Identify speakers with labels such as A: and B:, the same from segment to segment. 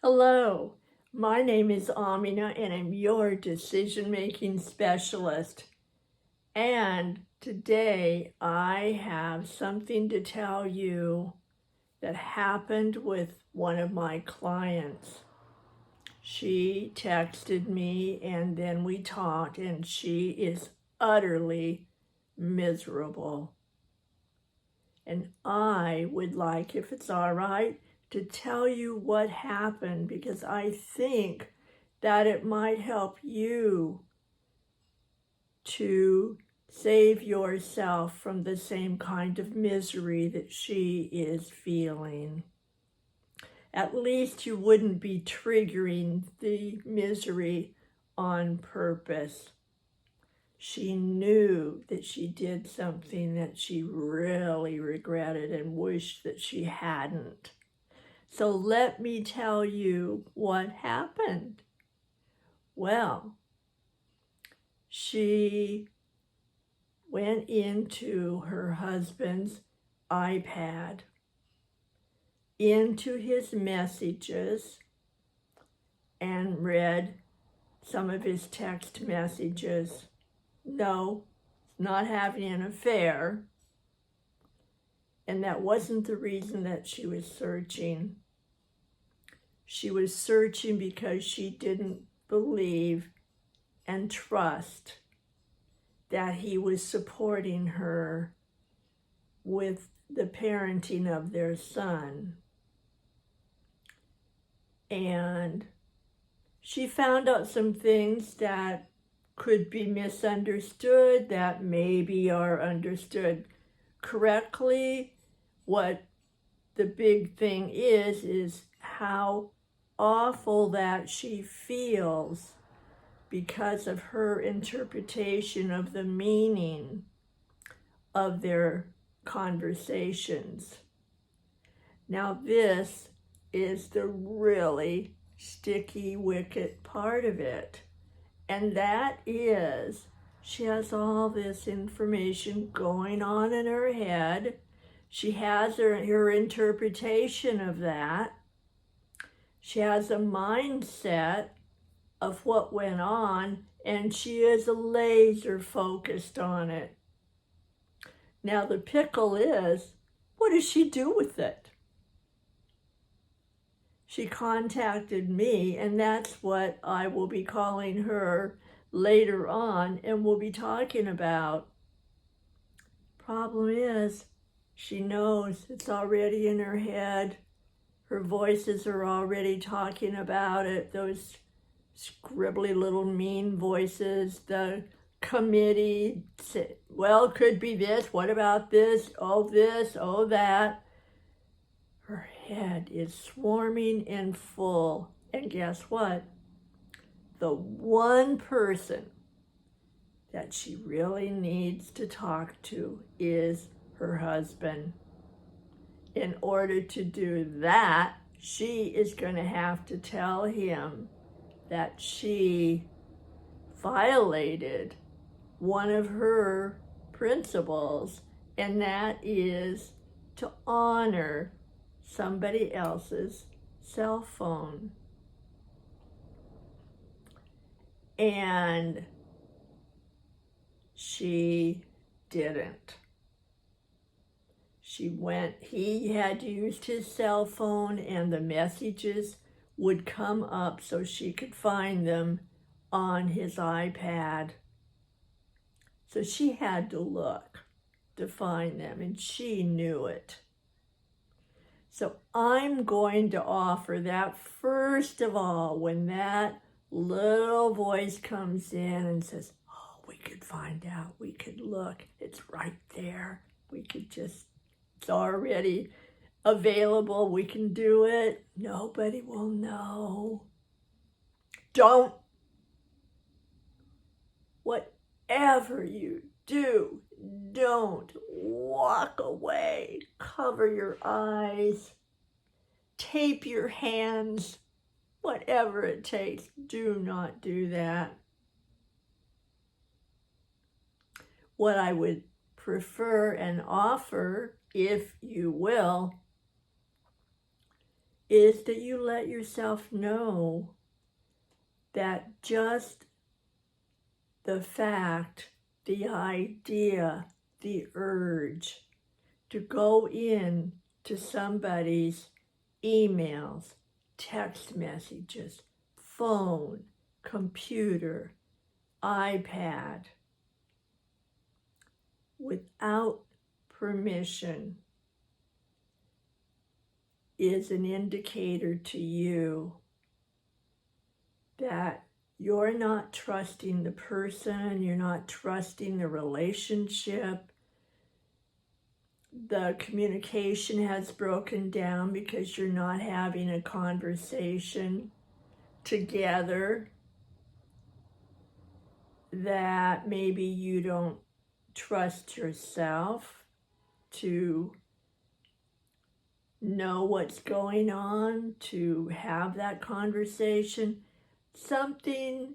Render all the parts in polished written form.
A: Hello, my name is Amina and I'm your decision-making specialist. And today I have something to tell you that happened with one of my clients. She texted me and then we talked, and she is utterly miserable. And I would like, if it's all right, to tell you what happened, because I think that it might help you to save yourself from the same kind of misery that she is feeling. At least you wouldn't be triggering the misery on purpose. She knew that she did something that she really regretted and wished that she hadn't. So let me tell you what happened. Well, she went into her husband's iPad, into his messages, and read some of his text messages. No, not having an affair. And that wasn't the reason that she was searching. She was searching because she didn't believe and trust that he was supporting her with the parenting of their son. And she found out some things that could be misunderstood, that maybe are understood correctly. What the big thing is how awful that she feels because of her interpretation of the meaning of their conversations. Now this is the really sticky wicket part of it. And that is, she has all this information going on in her head. She has her interpretation of that. She has a mindset of what went on, and she is laser focused on it. Now the pickle is, what does she do with it? She contacted me, and that's what I will be calling her later on, and we'll be talking about. Problem is, she knows it's already in her head. Her voices are already talking about it, those scribbly little mean voices. The committee said, well, could be this, what about this, oh that. Her head is swarming and full. And guess what? The one person that she really needs to talk to is her husband. In order to do that, she is going to have to tell him that she violated one of her principles, and that is to honor somebody else's cell phone. And she didn't. He had used his cell phone, and the messages would come up so she could find them on his iPad. So she had to look to find them, and she knew it. So I'm going to offer that first of all, when that little voice comes in and says, oh, we could find out, we could look, it's right there. We could just, it's already available, we can do it. Nobody will know. Don't. Whatever you do, don't walk away. Cover your eyes. Tape your hands. Whatever it takes, do not do that. What I would prefer and offer, if you will, is that you let yourself know that just the fact, the idea, the urge to go in to somebody's emails, text messages, phone, computer, iPad, without permission is an indicator to you that you're not trusting the person, you're not trusting the relationship. The communication has broken down because you're not having a conversation together, that maybe you don't trust yourself to know what's going on, to have that conversation. Something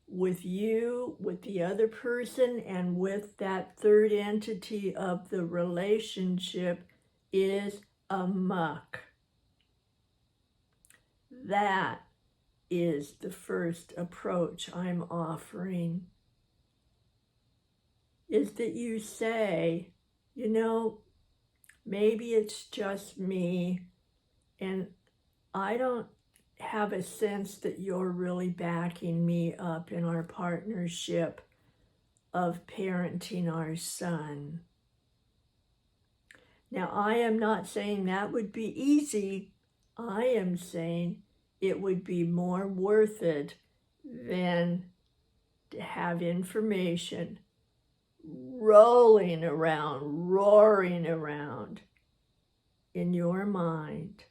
A: with you, with the other person, and with that third entity of the relationship is amok. That is the first approach I'm offering, is that you say, you know, maybe it's just me, and I don't have a sense that you're really backing me up in our partnership of parenting our son. Now, I am not saying that would be easy. I am saying it would be more worth it than to have information rolling around, roaring around in your mind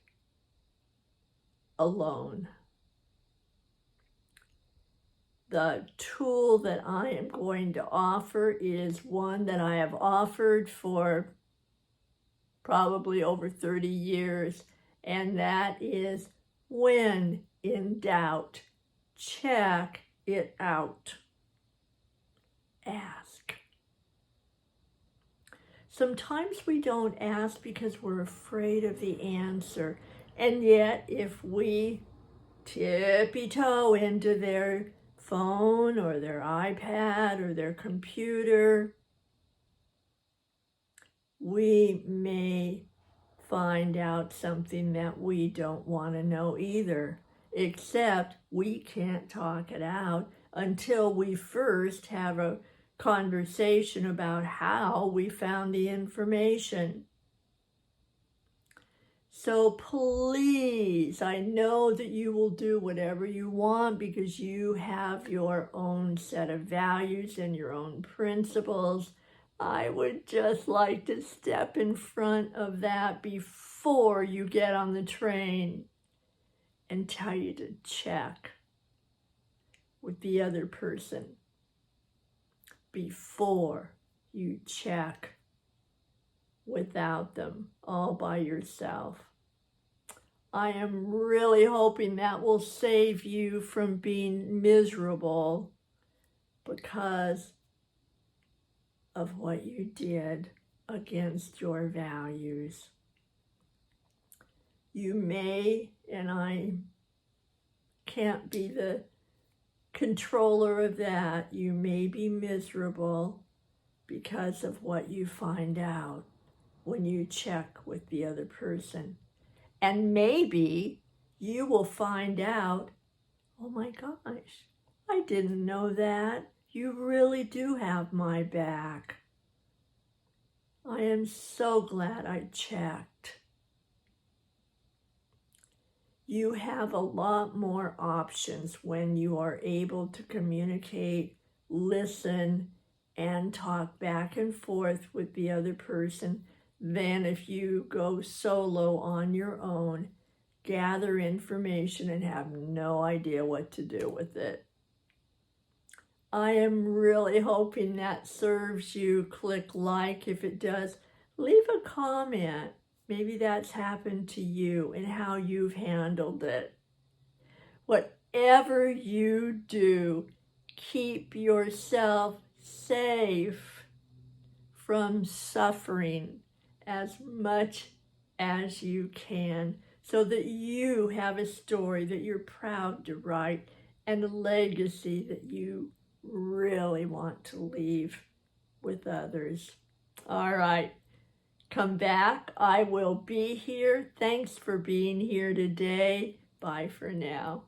A: alone. The tool that I am going to offer is one that I have offered for probably over 30 years, and that is, when in doubt, check it out. Ask. Sometimes we don't ask because we're afraid of the answer, and yet if we tippy-toe into their phone or their iPad or their computer, we may find out something that we don't want to know either, except we can't talk it out until we first have a conversation about how we found the information. So please, I know that you will do whatever you want because you have your own set of values and your own principles. I would just like to step in front of that before you get on the train and tell you to check with the other person before you check without them all by yourself. I am really hoping that will save you from being miserable because of what you did against your values. You may, and I can't be the controller of that, you may be miserable because of what you find out when you check with the other person. And maybe you will find out, oh my gosh, I didn't know that. You really do have my back. I am so glad I checked. You have a lot more options when you are able to communicate, listen, and talk back and forth with the other person than if you go solo on your own, gather information, and have no idea what to do with it. I am really hoping that serves you. Click like if it does. Leave a comment. Maybe that's happened to you and how you've handled it. Whatever you do, keep yourself safe from suffering as much as you can so that you have a story that you're proud to write and a legacy that you really want to leave with others. All right, come back. I will be here. Thanks for being here today. Bye for now.